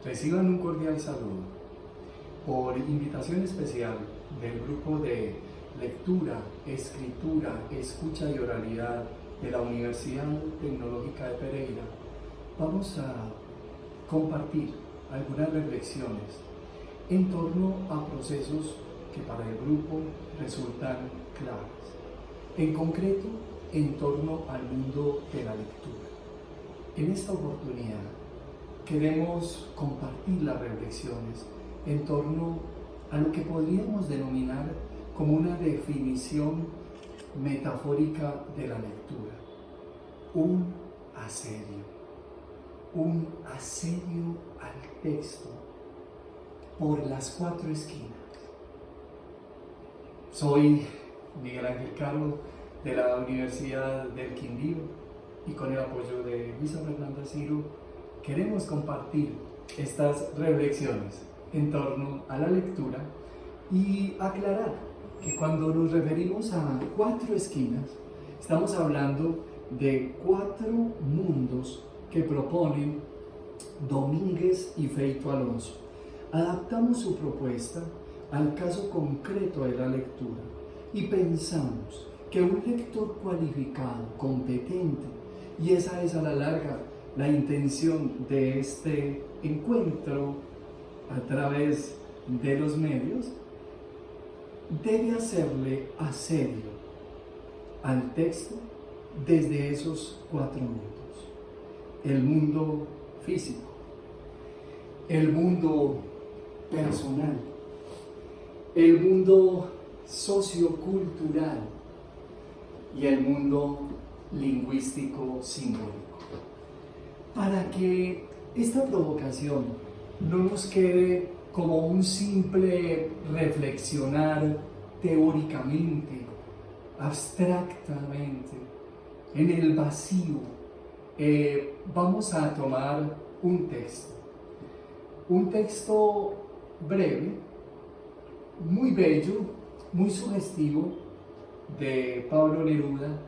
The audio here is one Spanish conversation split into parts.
Reciban un cordial saludo. Por invitación especial del grupo de lectura, escritura, escucha y oralidad de la Universidad Tecnológica de Pereira, vamos a compartir algunas reflexiones en torno a procesos que para el grupo resultan claves. En concreto, en torno al mundo de la lectura. En esta oportunidad queremos compartir las reflexiones en torno a lo que podríamos denominar como una definición metafórica de la lectura. Un asedio al texto por las cuatro esquinas. Soy Miguel Ángel Carlos de la Universidad del Quindío y con el apoyo de Luisa Fernanda Ciro queremos compartir estas reflexiones en torno a la lectura y aclarar que cuando nos referimos a cuatro esquinas estamos hablando de cuatro mundos que proponen Domínguez y Feito Alonso. Adaptamos su propuesta al caso concreto de la lectura y pensamos que un lector cualificado, competente, y esa es a la larga la intención de este encuentro a través de los medios, debe hacerle asedio al texto desde esos cuatro mundos: el mundo físico, el mundo personal, el mundo sociocultural y el mundo lingüístico simbólico. Para que esta provocación no nos quede como un simple reflexionar teóricamente, abstractamente, en el vacío, vamos a tomar un texto breve, muy bello, muy sugestivo, de Pablo Neruda,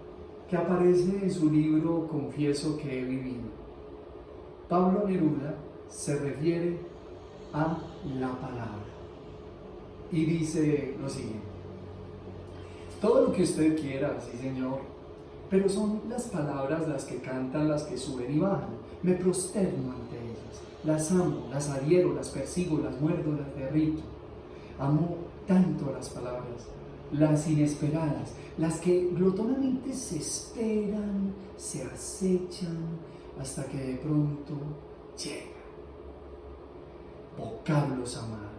que aparece en su libro Confieso que he vivido. Pablo Neruda se refiere a la palabra y dice lo siguiente: todo lo que usted quiera, sí señor, pero son las palabras las que cantan, las que suben y bajan. Me prosterno ante ellas, las amo, las adhiero, las persigo, las muerdo, las derrito. Amo tanto las palabras, las inesperadas, las que glotonamente se esperan, se acechan, hasta que de pronto llegan. Vocablos amados,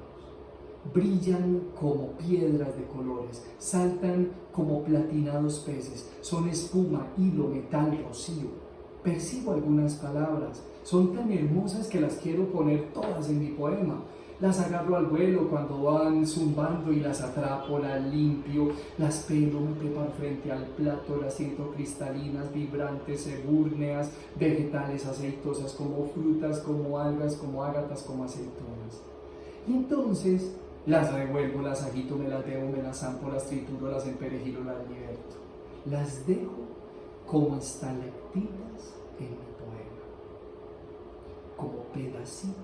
brillan como piedras de colores, saltan como platinados peces, son espuma, hilo, metal, rocío. Percibo algunas palabras, son tan hermosas que las quiero poner todas en mi poema. Las agarro al vuelo cuando van zumbando y las atrapo, las limpio, las pelo, me preparo frente al plato, las siento cristalinas, vibrantes, ebúrneas, vegetales, aceitosas, como frutas, como algas, como ágatas, como aceitunas. Y entonces las revuelvo, las agito, me las debo, me las zampo, las trituro, las emperejilo, las liberto. Las dejo como estalactitas en mi poema, como pedacitos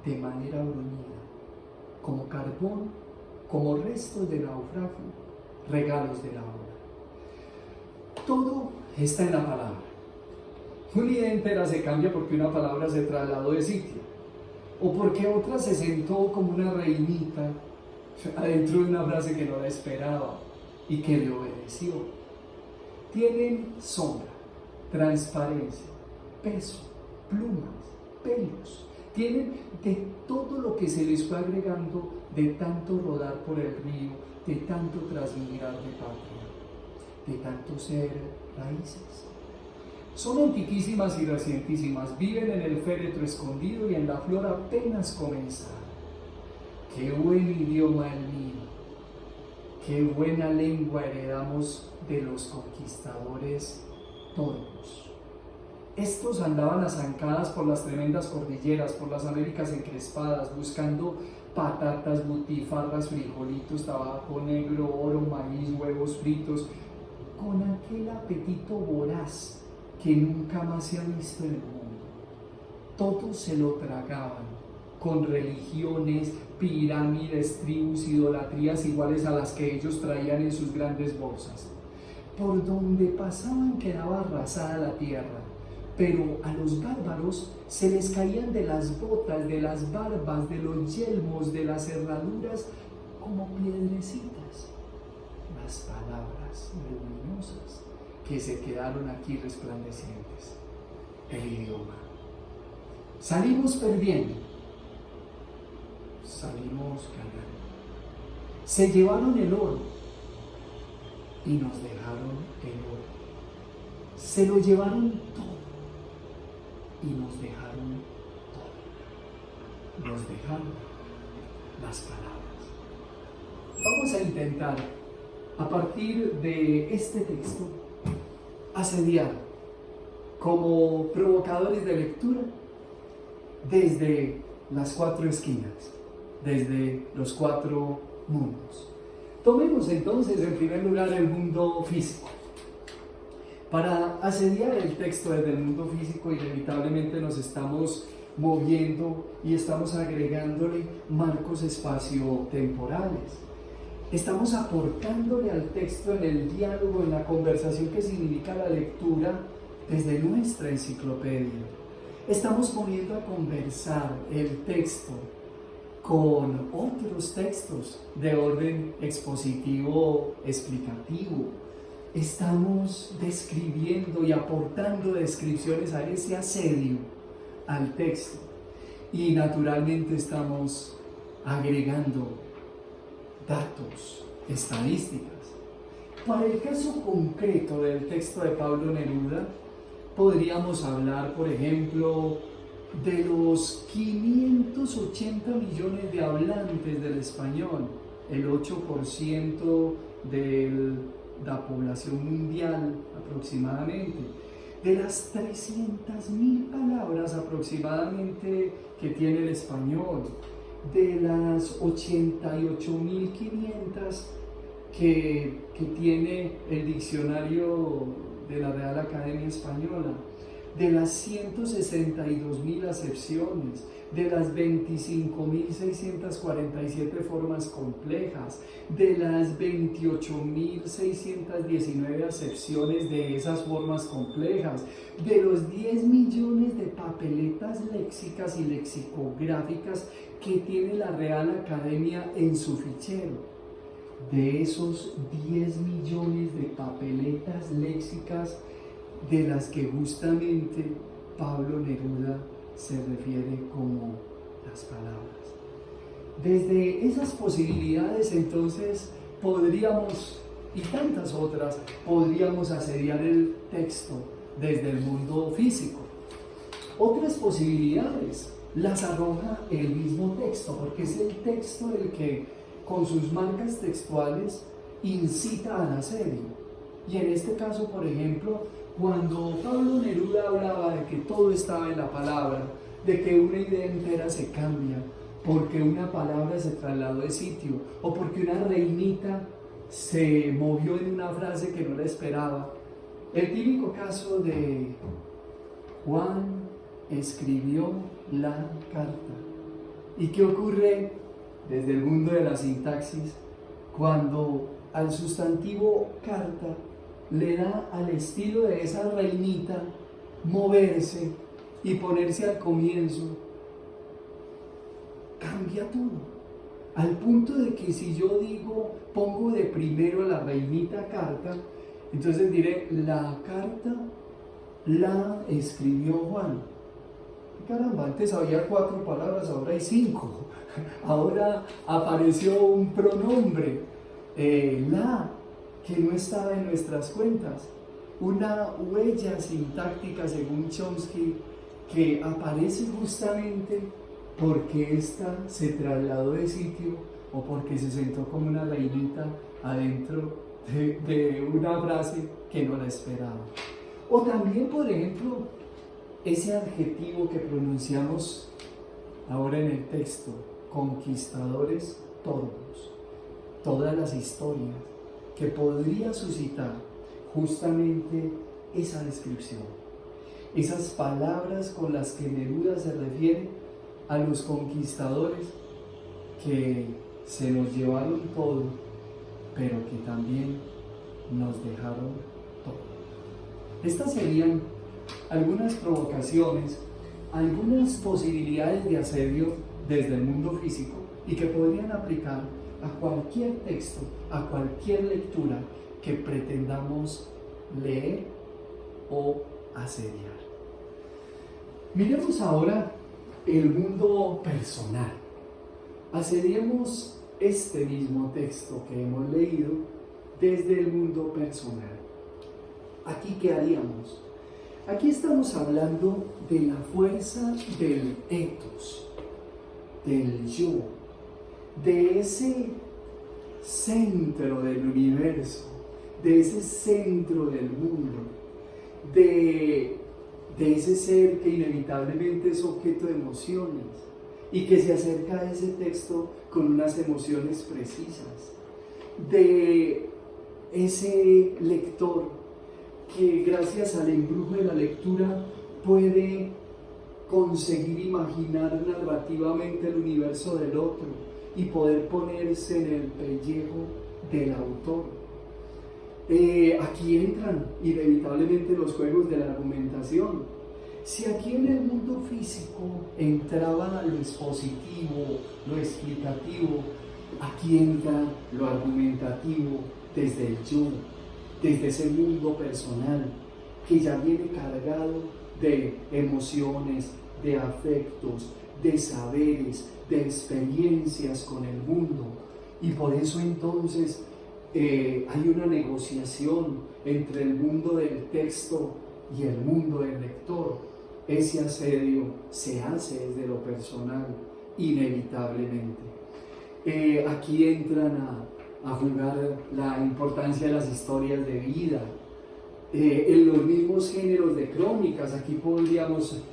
de manera bruñida, como carbón, como restos de naufragio, regalos de la hora. Todo está en la palabra. Una idea entera se cambia porque una palabra se trasladó de sitio, o porque otra se sentó como una reinita adentro de una frase que no la esperaba y que le obedeció. Tienen sombra, transparencia, peso, plumas, pelos. Tienen de todo lo que se les fue agregando de tanto rodar por el río, de tanto transmigrar de patria, de tanto ser raíces. Son antiquísimas y recientísimas, viven en el féretro escondido y en la flor apenas comenzada. Qué buen idioma el mío, qué buena lengua heredamos de los conquistadores todos. Estos andaban a zancadas por las tremendas cordilleras, por las Américas encrespadas, buscando patatas, butifarras, frijolitos, tabaco negro, oro, maíz, huevos fritos, con aquel apetito voraz que nunca más se ha visto en el mundo. todo se lo tragaban, con religiones, pirámides, tribus, idolatrías iguales a las que ellos traían en sus grandes bolsas. Por donde pasaban quedaba arrasada la tierra, pero a los bárbaros se les caían de las botas, de las barbas, de los yelmos, de las herraduras, como piedrecitas, las palabras luminosas que se quedaron aquí resplandecientes. El idioma. Salimos perdiendo, salimos ganando. Se llevaron el oro y nos dejaron el oro. Se lo llevaron todo y nos dejaron todo. Nos dejaron las palabras. Vamos a intentar, a partir de este texto, asediar como provocadores de lectura desde las 4 esquinas, desde los 4 mundos. Tomemos entonces en primer lugar el mundo físico. Para asediar el texto desde el mundo físico, inevitablemente nos estamos moviendo y estamos agregándole marcos espacio-temporales. Estamos aportándole al texto en el diálogo, en la conversación que significa la lectura desde nuestra enciclopedia. Estamos poniendo a conversar el texto con otros textos de orden expositivo, explicativo. Estamos describiendo y aportando descripciones a ese asedio al texto. Y naturalmente estamos agregando datos, estadísticas. Para el caso concreto del texto de Pablo Neruda, podríamos hablar, por ejemplo, de los 580 millones de hablantes del español, el 8% de la población mundial aproximadamente, de las 300.000 palabras aproximadamente que tiene el español, de las 88.500 que tiene el diccionario de la Real Academia Española, de las 162.000 acepciones, de las 25.647 formas complejas, de las 28.619 acepciones de esas formas complejas, de los 10 millones de papeletas léxicas y lexicográficas que tiene la Real Academia en su fichero. De esos 10 millones de papeletas léxicas de las que justamente Pablo Neruda se refiere como las palabras. Desde esas posibilidades entonces podríamos, y tantas otras, podríamos asediar el texto desde el mundo físico. Otras posibilidades las arroja el mismo texto, porque es el texto el que con sus marcas textuales incita al asedio. Y en este caso, por ejemplo, cuando Pablo Neruda hablaba de que todo estaba en la palabra, de que una idea entera se cambia porque una palabra se trasladó de sitio o porque una reinita se movió en una frase que no la esperaba. El típico caso de Juan escribió la carta. ¿Y qué ocurre desde el mundo de la sintaxis cuando al sustantivo carta le da al estilo de esa reinita moverse y ponerse al comienzo? Cambia todo, al punto de que si yo digo, pongo de primero la reinita carta, entonces diré, la carta la escribió Juan. Caramba, antes había 4 palabras, ahora hay 5. Ahora apareció un pronombre, la, que no estaba en nuestras cuentas. Una huella sintáctica, según Chomsky, que aparece justamente porque ésta se trasladó de sitio o porque se sentó como una reinita adentro de una frase que no la esperaba. O también, por ejemplo, ese adjetivo que pronunciamos ahora en el texto, conquistadores todos, todas las historias, que podría suscitar justamente esa descripción. esas palabras con las que Neruda se refiere a los conquistadores que se nos llevaron todo, pero que también nos dejaron todo. Estas serían algunas provocaciones, algunas posibilidades de asedio desde el mundo físico y que podrían aplicar a cualquier texto, a cualquier lectura que pretendamos leer o asediar. Miremos ahora el mundo personal. Asediemos este mismo texto que hemos leído desde el mundo personal. ¿Aquí qué haríamos? Aquí estamos hablando de la fuerza del ethos, del yo, de ese centro del universo, de ese centro del mundo, de ese ser que inevitablemente es objeto de emociones y que se acerca a ese texto con unas emociones precisas, de ese lector que gracias al embrujo de la lectura puede conseguir imaginar narrativamente el universo del otro y poder ponerse en el pellejo del autor. Aquí entran inevitablemente los juegos de la argumentación. Si aquí en el mundo físico entraba lo expositivo, lo explicativo, aquí entra lo argumentativo desde el yo, desde ese mundo personal que ya viene cargado de emociones, de afectos, de saberes, de experiencias con el mundo. Y por eso entonces hay una negociación entre el mundo del texto y el mundo del lector. Ese asedio se hace desde lo personal, inevitablemente. Aquí entran a jugar la importancia de las historias de vida. En los mismos géneros de crónicas, aquí podríamos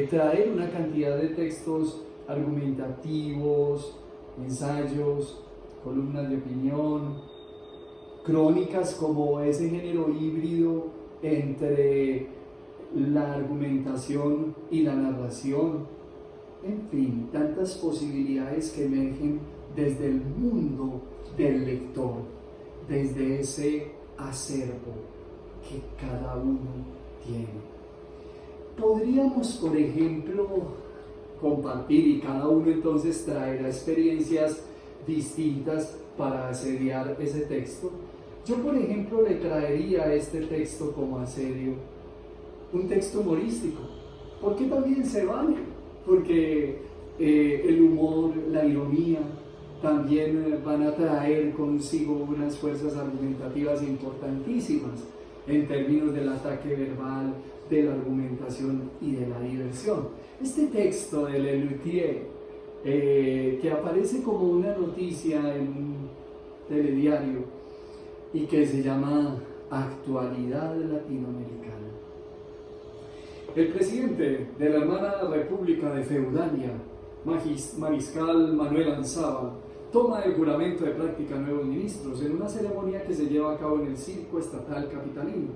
traer una cantidad de textos argumentativos, ensayos, columnas de opinión, crónicas como ese género híbrido entre la argumentación y la narración. En fin, tantas posibilidades que emergen desde el mundo del lector, desde ese acervo que cada uno tiene. Podríamos, por ejemplo, compartir y cada uno entonces traerá experiencias distintas para asediar ese texto. Yo, por ejemplo, le traería a este texto como asedio un texto humorístico, porque también se vale, porque el humor, la ironía, también van a traer consigo unas fuerzas argumentativas importantísimas en términos del ataque verbal, de la argumentación y de la diversión. Este texto de Lelutier, que aparece como una noticia en un telediario y que se llama Actualidad Latinoamericana. El presidente de la hermana República de Feudania, Mariscal Manuel Anzábal, toma el juramento de práctica a nuevos ministros en una ceremonia que se lleva a cabo en el Circo Estatal Capitalino.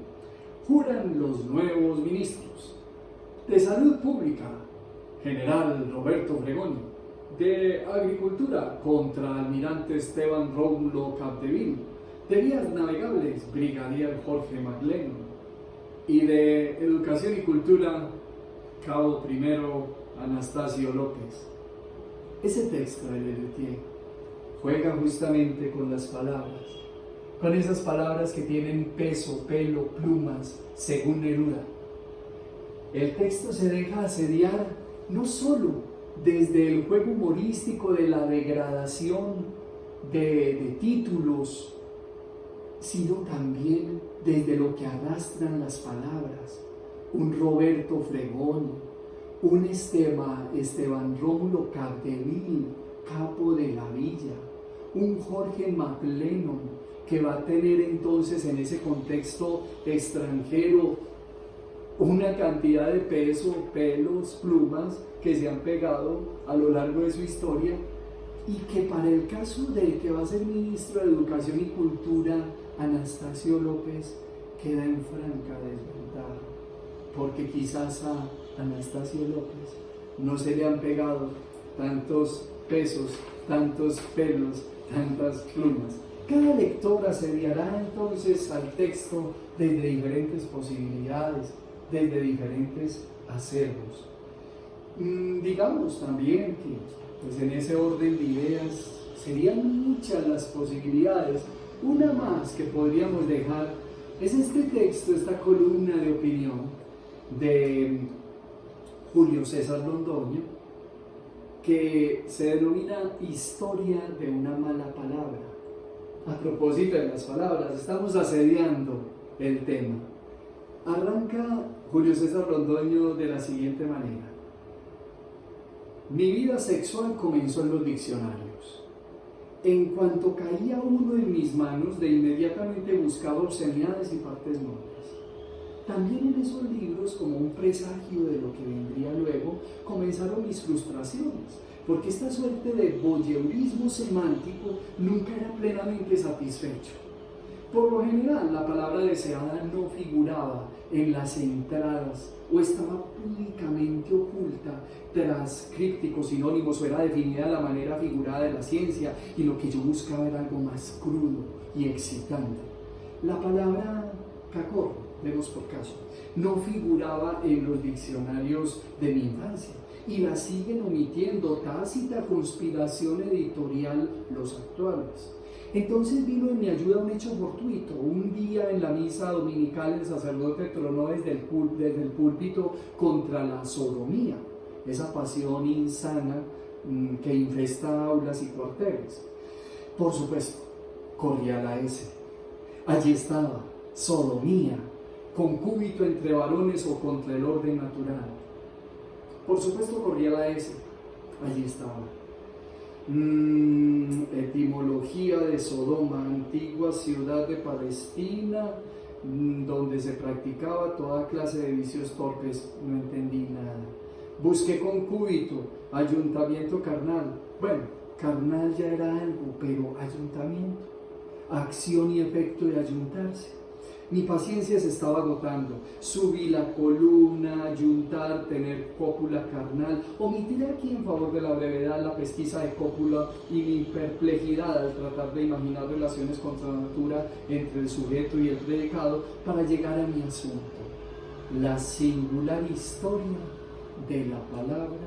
Juran los nuevos ministros de Salud Pública, General Roberto Fregoni; de Agricultura, Contraalmirante Esteban Rómulo Capdeville; de Vías Navegables, Brigadier Jorge Magleno; y de Educación y Cultura, Cabo Primero Anastasio López. Ese texto de Lelutier juega justamente con las palabras, con esas palabras que tienen peso, pelo, plumas, según Neruda. El texto se deja asediar no solo desde el juego humorístico de la degradación de títulos, sino también desde lo que arrastran las palabras. Un Roberto Fregoni, un Esteban Rómulo Capdeville, capo de la villa, un Jorge McLennan, que va a tener entonces en ese contexto extranjero una cantidad de peso, pelos, plumas que se han pegado a lo largo de su historia, y que para el caso del que va a ser ministro de Educación y Cultura, Anastasio López, queda en franca desventaja, porque quizás a Anastasio López no se le han pegado tantos pesos, tantos pelos, tantas plumas. Cada lector asediará entonces al texto desde diferentes posibilidades, desde diferentes acervos. Digamos también que pues en ese orden de ideas serían muchas las posibilidades. Una más que podríamos dejar es este texto, esta columna de opinión de Julio César Londoño, que se denomina Historia de una mala palabra. A propósito de las palabras, estamos asediando el tema. Arranca Julio César Londoño de la siguiente manera: mi vida sexual comenzó en los diccionarios. En cuanto caía uno en mis manos, de inmediatamente buscaba obscenidades y partes nobles. También en esos libros, como un presagio de lo que vendría luego, comenzaron mis frustraciones, porque esta suerte de voyeurismo semántico nunca era plenamente satisfecho. Por lo general, la palabra deseada no figuraba en las entradas o estaba públicamente oculta tras crípticos sinónimos o era definida de la manera figurada de la ciencia, y lo que yo buscaba era algo más crudo y excitante. La palabra cacorro, vemos por caso, no figuraba en los diccionarios de mi infancia y la siguen omitiendo, tácita conspiración editorial, los actuales. Entonces vino en mi ayuda un hecho fortuito. Un día en la misa dominical el sacerdote tronó desde el púlpito contra la sodomía, esa pasión insana que infesta aulas y cuarteles. Por supuesto, corría la S. Allí estaba, sodomía, concúbito entre varones o contra el orden natural. Por supuesto, corría la S. Allí estaba. Etimología de Sodoma, antigua ciudad de Palestina, donde se practicaba toda clase de vicios torpes. No entendí nada. Busqué concúbito, ayuntamiento carnal. Bueno, carnal ya era algo, pero ayuntamiento, acción y efecto de ayuntarse. Mi paciencia se estaba agotando. Subí la columna, ayuntar, tener cópula carnal. Omitiré aquí en favor de la brevedad la pesquisa de cópula y mi perplejidad al tratar de imaginar relaciones contra la natura entre el sujeto y el predicado para llegar a mi asunto: la singular historia de la palabra.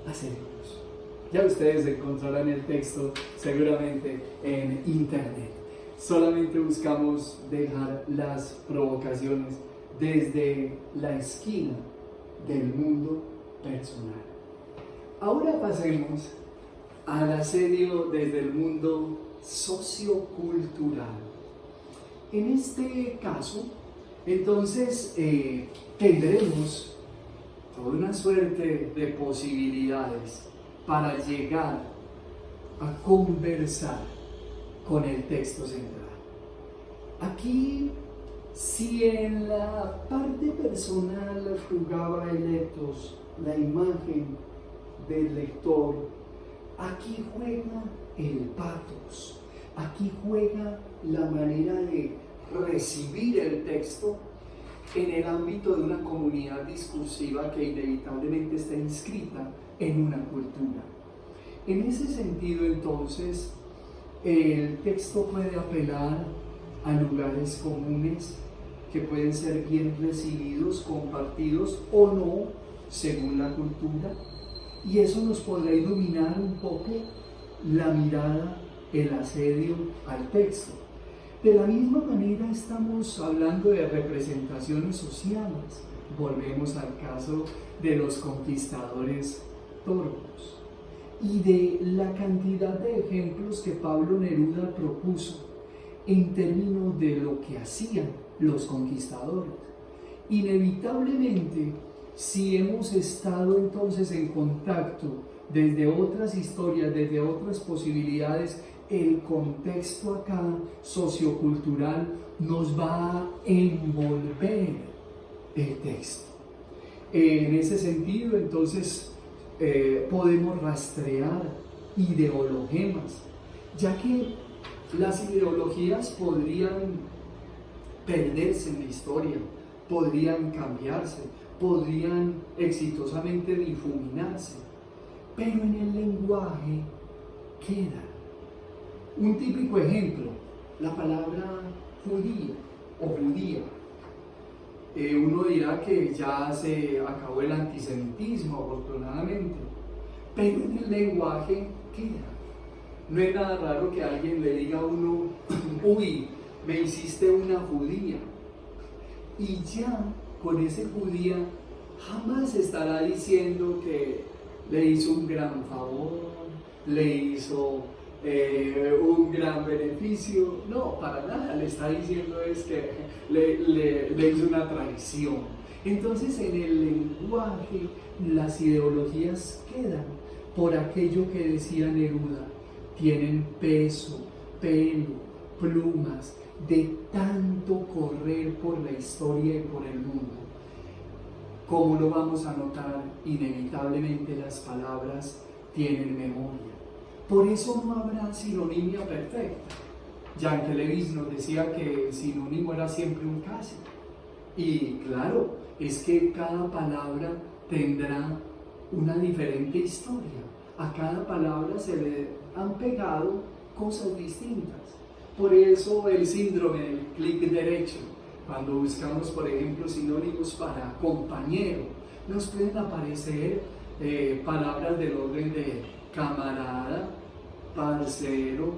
Hacemos. Ya ustedes encontrarán el texto seguramente en internet. Solamente buscamos dejar las provocaciones desde la esquina del mundo personal. Ahora pasemos al asedio desde el mundo sociocultural. En este caso, entonces, tendremos toda una suerte de posibilidades para llegar a conversar con el texto central. Aquí, si en la parte personal jugaba el ethos, la imagen del lector, aquí juega el pathos, aquí juega la manera de recibir el texto en el ámbito de una comunidad discursiva que inevitablemente está inscrita en una cultura. En ese sentido, entonces, el texto puede apelar a lugares comunes que pueden ser bien recibidos, compartidos o no, según la cultura, y eso nos podrá iluminar un poco la mirada, el asedio al texto. De la misma manera estamos hablando de representaciones sociales. Volvemos al caso de los conquistadores torpos y de la cantidad de ejemplos que Pablo Neruda propuso en términos de lo que hacían los conquistadores. Inevitablemente, si hemos estado entonces en contacto desde otras historias, desde otras posibilidades, el contexto acá sociocultural nos va a envolver el texto. En ese sentido, entonces, podemos rastrear ideologemas, ya que las ideologías podrían perderse en la historia, podrían cambiarse, podrían exitosamente difuminarse, pero en el lenguaje queda. Un típico ejemplo, la palabra judío o judía. Uno dirá que ya se acabó el antisemitismo, afortunadamente, pero en el lenguaje queda. No es nada raro que alguien le diga a uno, uy, me hiciste una judía. Y ya con ese judía jamás estará diciendo que le hizo un gran favor, le hizo un gran beneficio. No, para nada, le está diciendo es que le hizo una traición. Entonces en el lenguaje las ideologías quedan por aquello que decía Neruda, tienen peso, pelo, plumas, de tanto correr por la historia y por el mundo. ¿Cómo lo vamos a notar? Inevitablemente las palabras tienen memoria. Por eso no habrá sinonimia perfecta. Jean Kelevich nos decía que el sinónimo era siempre un casi. Y claro, es que cada palabra tendrá una diferente historia. A cada palabra se le han pegado cosas distintas. Por eso el síndrome del clic derecho. Cuando buscamos, por ejemplo, sinónimos para compañero, nos pueden aparecer palabras del orden de camarada, parcero,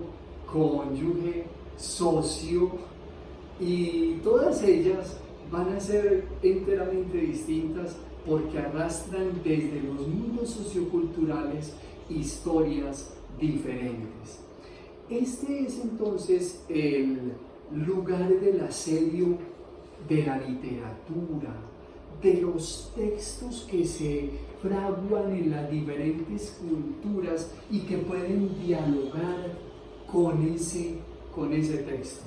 cónyuge, socio, y todas ellas van a ser enteramente distintas porque arrastran desde los mundos socioculturales historias diferentes. Este es entonces el lugar del asedio de la literatura, de los textos que se fraguan en las diferentes culturas y que pueden dialogar con ese texto.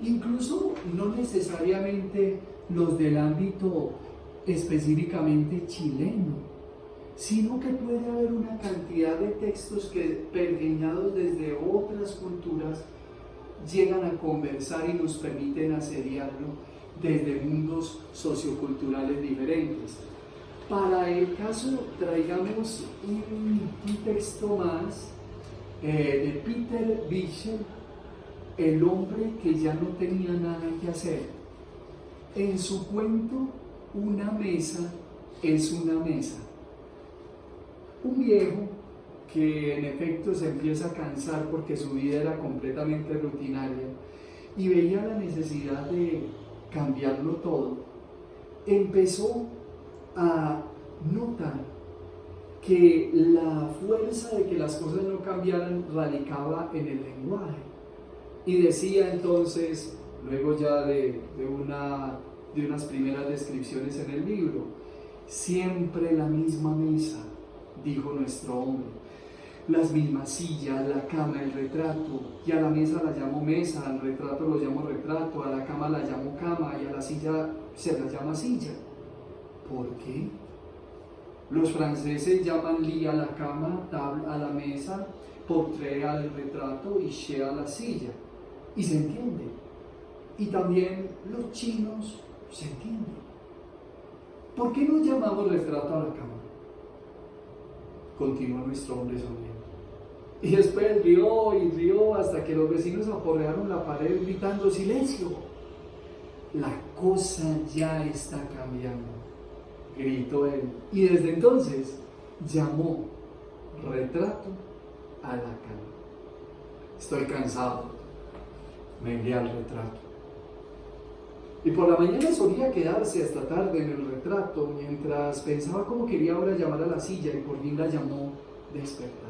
Incluso no necesariamente los del ámbito específicamente chileno, sino que puede haber una cantidad de textos que, pergeñados desde otras culturas, llegan a conversar y nos permiten asediarlo desde mundos socioculturales diferentes. Para el caso, traigamos un texto más de Peter Bichsel, el hombre que ya no tenía nada que hacer. En su cuento, una mesa es una mesa. Un viejo que en efecto se empieza a cansar porque su vida era completamente rutinaria y veía la necesidad de cambiarlo todo, empezó a notar que la fuerza de que las cosas no cambiaran radicaba en el lenguaje. Y decía entonces, luego ya de unas primeras descripciones en el libro, siempre la misma mesa, dijo nuestro hombre, las mismas sillas, la cama, el retrato, y a la mesa la llamo mesa, al retrato lo llamo retrato, a la cama la llamo cama y a la silla se la llama silla. ¿Por qué? Los franceses llaman lit a la cama, table a la mesa, portrait al retrato y chaise a la silla. Y se entiende. Y también los chinos se entienden. ¿Por qué no llamamos retrato a la cama? Continuó nuestro hombre sonriendo. Y después rió y rió hasta que los vecinos aporrearon la pared gritando ¡silencio! La cosa ya está cambiando, gritó él. Y desde entonces llamó retrato a la cama. Estoy cansado, me envié al retrato. Y por la mañana solía quedarse hasta tarde en el retrato mientras pensaba cómo quería ahora llamar a la silla y por fin la llamó despertador.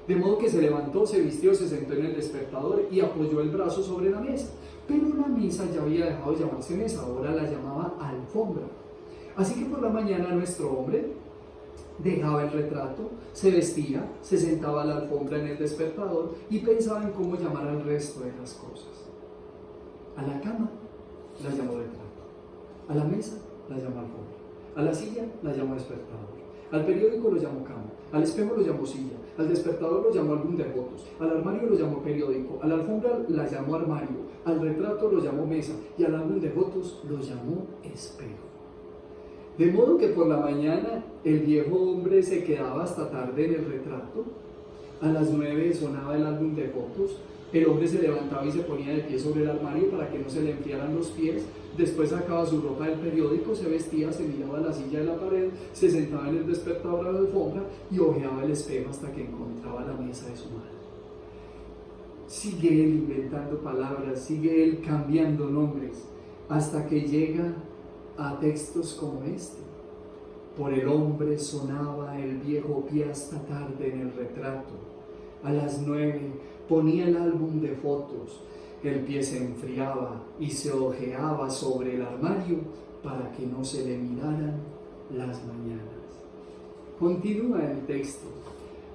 De modo que se levantó, se vistió, se sentó en el despertador y apoyó el brazo sobre la mesa. Pero la mesa ya había dejado de llamarse mesa, ahora la llamaba alfombra. Así que por la mañana nuestro hombre dejaba el retrato, se vestía, se sentaba a la alfombra en el despertador y pensaba en cómo llamar al resto de las cosas. A la cama la llamó retrato, a la mesa la llamó alfombra, a la silla la llamó despertador, Al periódico lo llamó cama, al espejo lo llamó silla, al despertador lo llamó álbum de fotos, al armario lo llamó periódico, a la alfombra la llamó armario, al retrato lo llamó mesa y al álbum de fotos lo llamó espejo. De modo que por la mañana el viejo hombre se quedaba hasta tarde en el retrato, a las 9 sonaba el álbum de fotos, el hombre se levantaba y se ponía de pie sobre el armario para que no se le enfriaran los pies, después sacaba su ropa del periódico, se vestía, se miraba a la silla de la pared, se sentaba en el despertador a la alfombra y hojeaba el espejo hasta que encontraba la mesa de su madre. Sigue él inventando palabras, sigue él cambiando nombres, hasta que llega a textos como este. Por el hombre sonaba el viejo pie hasta tarde en el retrato. A las 9 ponía el álbum de fotos. El pie se enfriaba y se ojeaba sobre el armario para que no se le miraran las mañanas. Continúa el texto,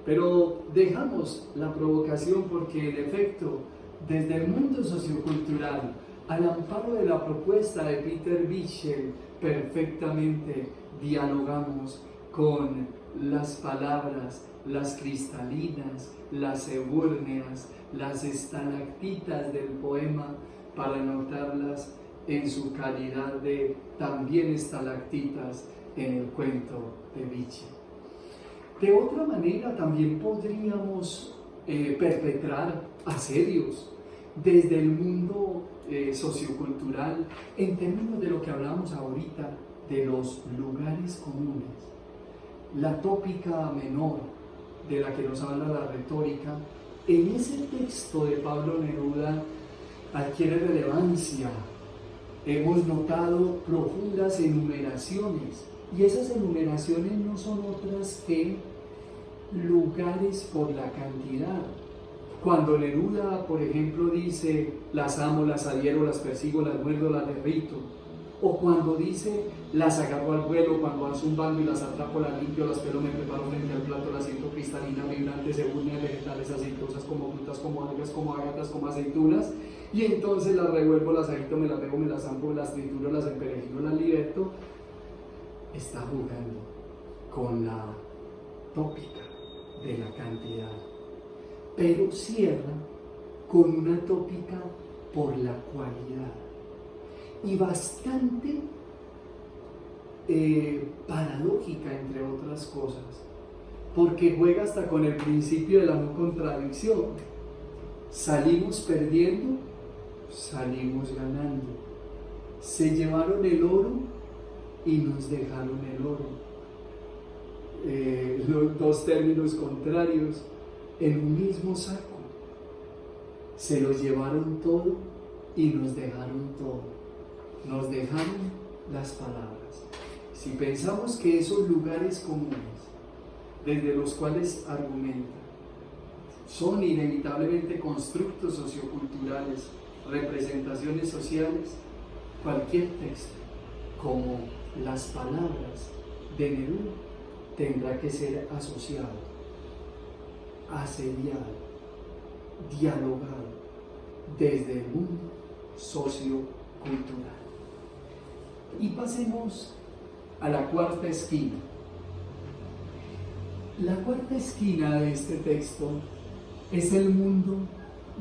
pero dejamos la provocación porque en efecto, desde el mundo sociocultural, al amparo de la propuesta de Peter Bichsel, perfectamente dialogamos con las palabras, las cristalinas, las ebúrneas, las estalactitas del poema, para notarlas en su calidad de también estalactitas en el cuento de Bichsel. De otra manera, también podríamos perpetrar asedios desde el mundo sociocultural en términos de lo que hablamos ahorita de los lugares comunes. La tópica menor de la que nos habla la retórica, en ese texto de Pablo Neruda adquiere relevancia. Hemos notado profundas enumeraciones, y esas enumeraciones no son otras que lugares por la cantidad. Cuando Neruda, por ejemplo, dice: las amo, las adhiero, las persigo, las muerdo, las derrito, o cuando dice: las agarro al vuelo, cuando van zumbando y las atrapo, las limpio, las pelo, me preparo frente al plato, las siento cristalinas, vibrantes, ebúrneas, vegetales, aceitosas, como frutas, como algas, como ágatas, como aceitunas, y entonces las revuelvo, las agito, me las pego, me las zampo, las trituro, las emperejilo, las liberto. Está jugando con la tópica de la cantidad, pero cierra con una tópica por la cualidad, y bastante paradójica, entre otras cosas, porque juega hasta con el principio de la no contradicción. Salimos perdiendo, salimos ganando. Se llevaron el oro y nos dejaron el oro. Los dos términos contrarios en un mismo saco. Se los llevaron todo y nos dejaron todo. Nos dejaron las palabras. Si pensamos que esos lugares comunes desde los cuales argumenta son inevitablemente constructos socioculturales, representaciones sociales, cualquier texto, como las palabras de Neruda, tendrá que ser asociado, asediado, dialogado desde el mundo sociocultural. Y pasemos a la cuarta esquina. La cuarta esquina de este texto es el mundo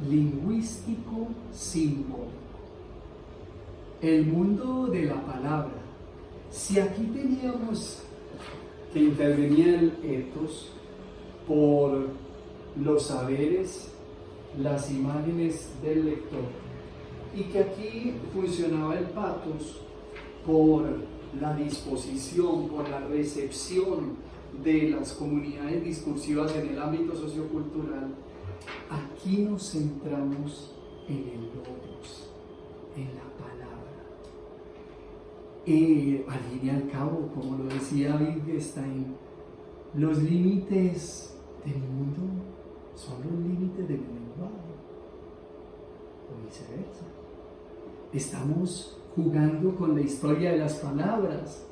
lingüístico simbólico, el mundo de la palabra. Si aquí teníamos que intervenía el etos por los saberes, las imágenes del lector, y que aquí funcionaba el patos por la disposición, por la recepción de las comunidades discursivas en el ámbito sociocultural, aquí nos centramos en el logos, en la palabra. Al fin y al cabo, como lo decía Wittgenstein, los límites del mundo son los límites del lenguaje, o viceversa. Estamos jugando con la historia de las palabras.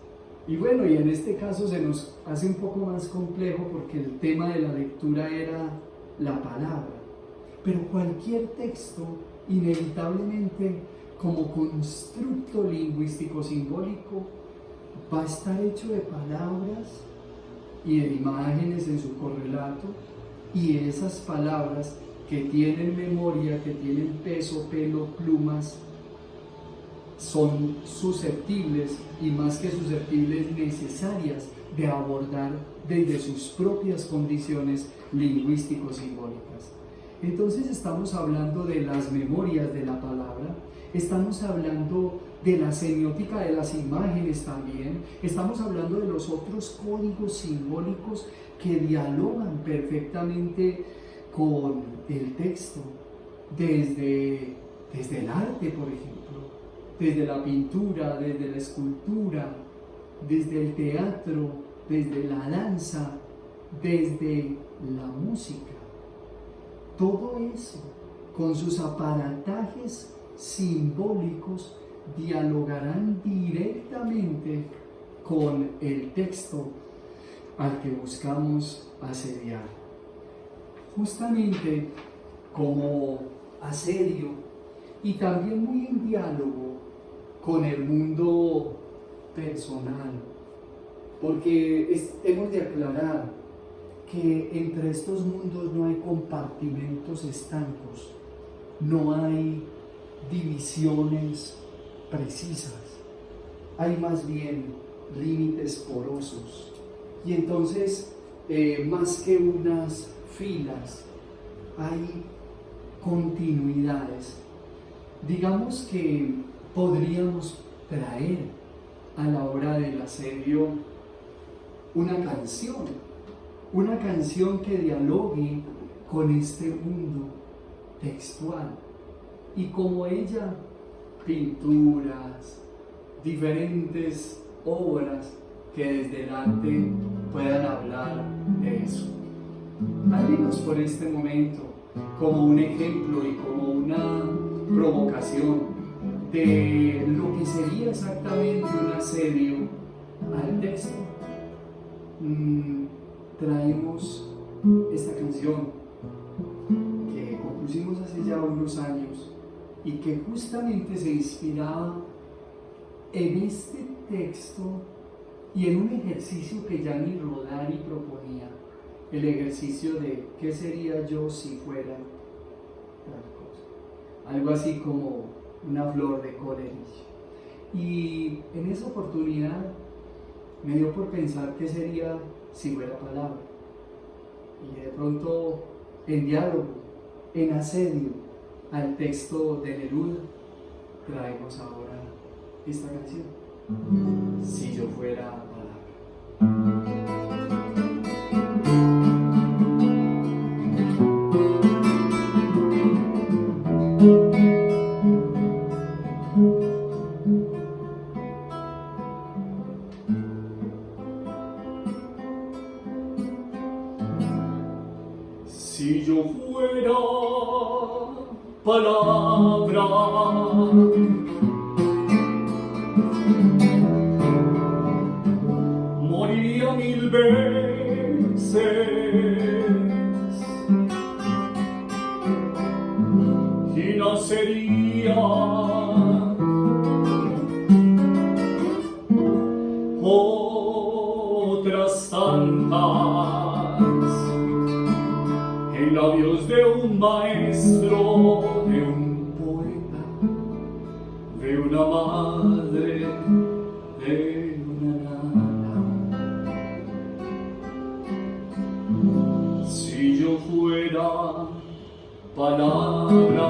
Y bueno, y en este caso se nos hace un poco más complejo porque el tema de la lectura era la palabra. Pero cualquier texto, inevitablemente, como constructo lingüístico simbólico, va a estar hecho de palabras y de imágenes en su correlato, y esas palabras que tienen memoria, que tienen peso, pelo, plumas, son susceptibles, y más que susceptibles, necesarias de abordar desde sus propias condiciones lingüístico-simbólicas. Entonces estamos hablando de las memorias de la palabra, estamos hablando de la semiótica de las imágenes también, estamos hablando de los otros códigos simbólicos que dialogan perfectamente con el texto, desde el arte, por ejemplo, desde la pintura, desde la escultura, desde el teatro, desde la danza, desde la música. Todo eso, con sus aparatajes simbólicos, dialogarán directamente con el texto al que buscamos asediar. Justamente como asedio y también muy en diálogo con el mundo personal, porque hemos de aclarar que entre estos mundos no hay compartimentos estancos, no hay divisiones precisas, hay más bien límites porosos, y entonces más que unas filas hay continuidades. Digamos que podríamos traer a la hora del asedio una canción que dialogue con este mundo textual, y como ella, pinturas, diferentes obras que desde el arte puedan hablar de eso. Al menos por este momento, como un ejemplo y como una provocación de lo que sería exactamente un asedio al texto, traemos esta canción que compusimos hace ya unos años y que justamente se inspiraba en este texto y en un ejercicio que Gianni Rodari proponía, el ejercicio de ¿qué sería yo si fuera tal cosa? Algo así como una flor de Coleridge. Y en esa oportunidad me dio por pensar qué sería si fuera palabra. Y de pronto, en diálogo, en asedio al texto de Neruda, traemos ahora esta canción, Si yo fuera palabra. Si yo fuera palabra, moriría 1000 veces y nacería otras tantas en labios de un maestro, de un poeta, de una madre, de una nana. Si yo fuera palabra,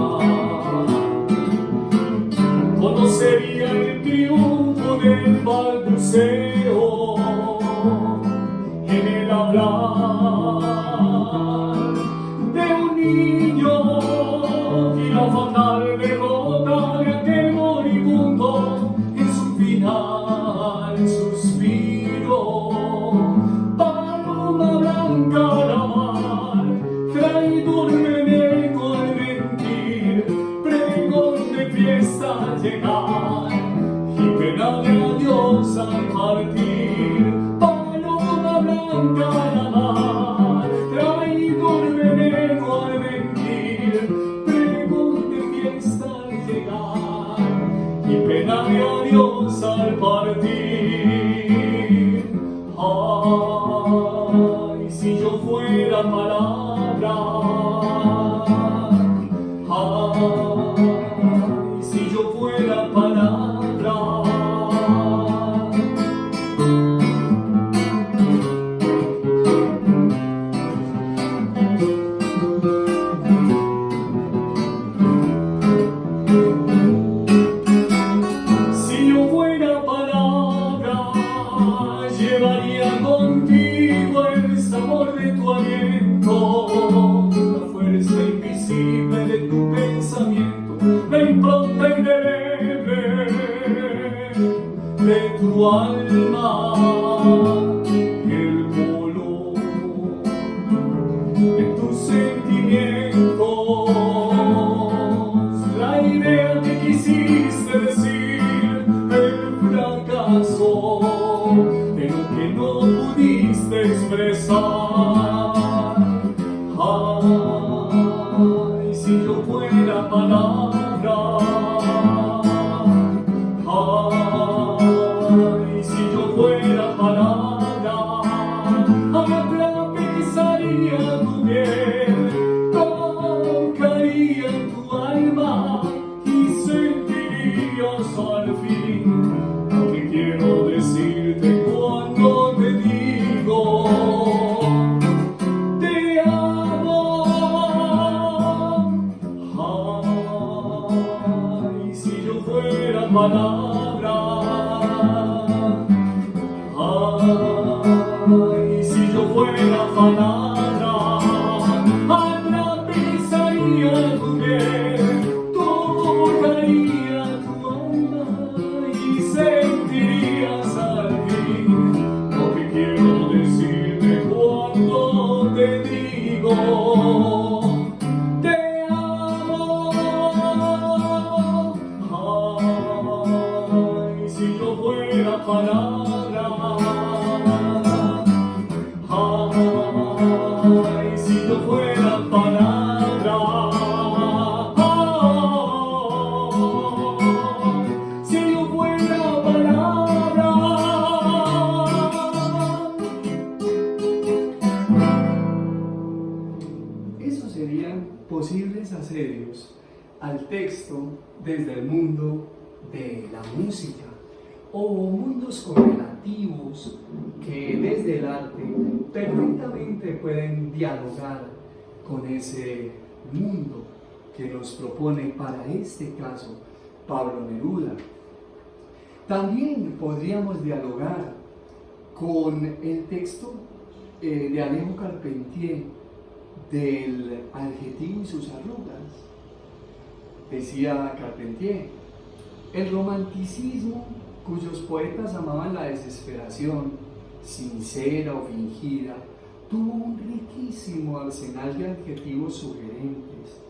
conocería el triunfo del balbuceo en el hablar de un niño, y la fatal derrota de aquel moribundo en su final suspiro. Paloma blanca la mar, traidor veneno al mentir, pregón de fiesta llegar y pena de adiós al partir. Paloma blanca la mar, traidor veneno al mentir, pregón de fiesta al llegar y pena de adiós al partir. Llevaría contigo el sabor de tu aliento, la fuerza invisible de tu pensamiento, la impronta indeleble de tu alma, el color de tus sentimientos, la idea que quisiste decir, el fracaso de lo que no pudiste expresar. Ay, si yo fuera palabra, ay, si yo fuera palabra, atravesaría tu piel, tocaría tu alma y sentirías al fin lo que quiero decirte cuando te digo te amo. Ay, si yo fuera palabra, ay, si yo fuera palabra, atravesaría tu piel, tocaría tu alma y sentirías al fin lo que quiero decirte cuando te digo te amo. Ay, si yo fuera palabra, ay, si yo fuera palabra, si yo fuera palabra. Esos serían posibles asedios al texto desde el mundo de la música, o mundos correlativos que desde el arte perfectamente pueden dialogar con ese mundo que nos propone para este caso Pablo Neruda. También podríamos dialogar con el texto de Alejo Carpentier del adjetivo y sus arrugas. Decía Carpentier: el romanticismo, cuyos poetas amaban la desesperación, sincera o fingida, tuvo un riquísimo arsenal de adjetivos sugerentes,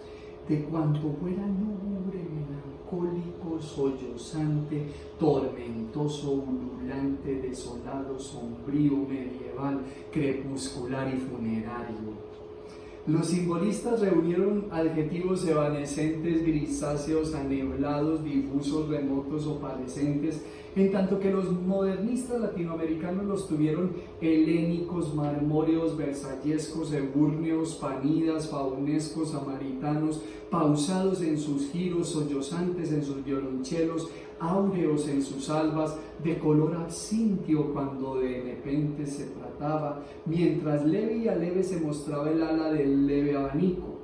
de cuanto fuera lúgubre, melancólico, sollozante, tormentoso, ululante, desolado, sombrío, medieval, crepuscular y funerario. Los simbolistas reunieron adjetivos evanescentes, grisáceos, aneblados, difusos, remotos, opalescentes, en tanto que los modernistas latinoamericanos los tuvieron helénicos, marmóreos, versallescos, ebúrneos, panidas, faunescos, samaritanos, pausados en sus giros, sollozantes en sus violonchelos, áureos en sus albas, de color absintio cuando de nepentes se trataba, mientras leve y aleve se mostraba el ala del leve abanico.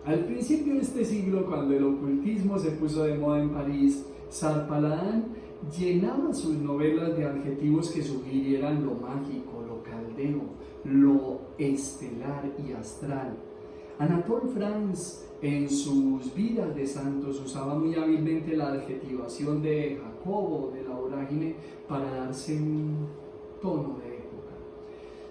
Al principio de este siglo, cuando el ocultismo se puso de moda en París, Sarpaladán llenaba sus novelas de adjetivos que sugirieran lo mágico, lo caldeo, lo estelar y astral. Anatole France, en sus vidas de santos, usaba muy hábilmente la adjetivación de Jacobo, de la vorágine, para darse un tono de época.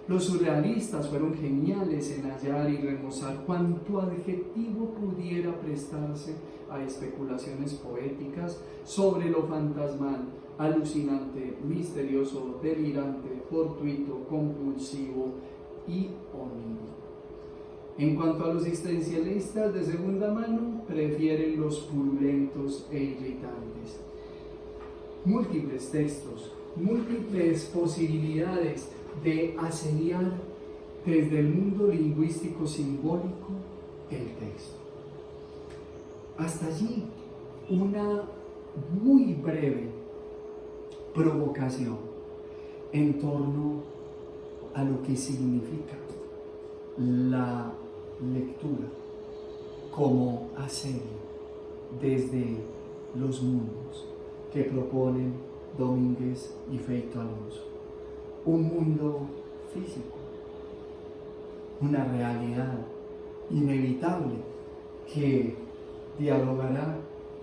Los surrealistas fueron geniales en hallar y remozar cuanto adjetivo pudiera prestarse a especulaciones poéticas sobre lo fantasmal, alucinante, misterioso, delirante, fortuito, compulsivo y onírico. En cuanto a los existencialistas de segunda mano, prefieren los purulentos e irritantes. Múltiples textos, múltiples posibilidades de asediar desde el mundo lingüístico simbólico el texto. Hasta allí, una muy breve provocación en torno a lo que significa la lectura como asedio desde los mundos que proponen Domínguez y Feito Alonso. un mundo físico, una realidad inevitable que dialogará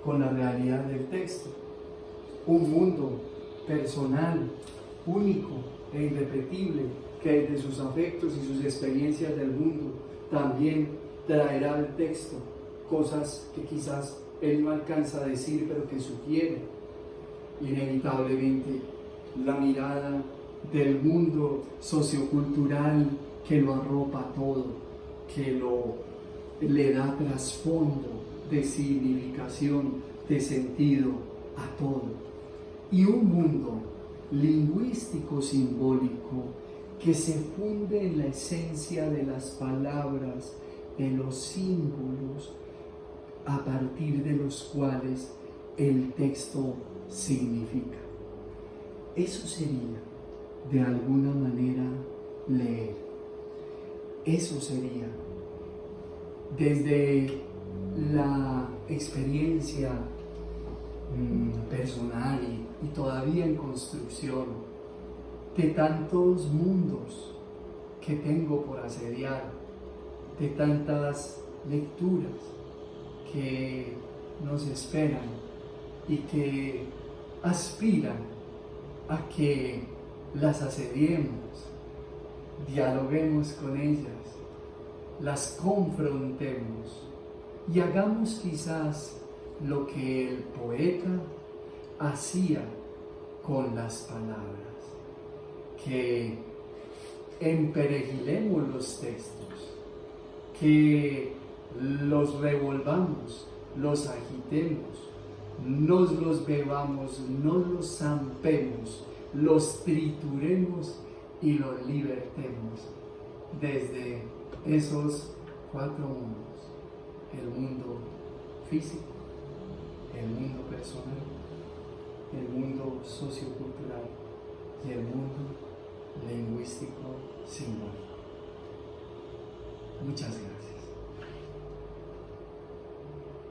con la realidad del texto, un mundo personal, único e irrepetible, que desde sus afectos y sus experiencias del mundo también traerá al texto cosas que quizás él no alcanza a decir, pero que sugiere inevitablemente la mirada del mundo sociocultural que lo arropa todo, que le da trasfondo de significación, de sentido a todo. Y un mundo lingüístico simbólico que se funde en la esencia de las palabras, de los símbolos, a partir de los cuales el texto significa. Eso sería, de alguna manera, leer. Eso sería, desde la experiencia personal y todavía en construcción de tantos mundos que tengo por asediar, de tantas lecturas que nos esperan y que aspiran a que las asediemos, dialoguemos con ellas, las confrontemos y hagamos quizás lo que el poeta hacía con las palabras, que emperejilemos los textos, que los revolvamos, los agitemos, nos los bebamos, nos los zampemos, los trituremos y los libertemos desde esos cuatro mundos: el mundo físico, el mundo personal, el mundo sociocultural y el mundo lingüístico simbólico. Muchas gracias.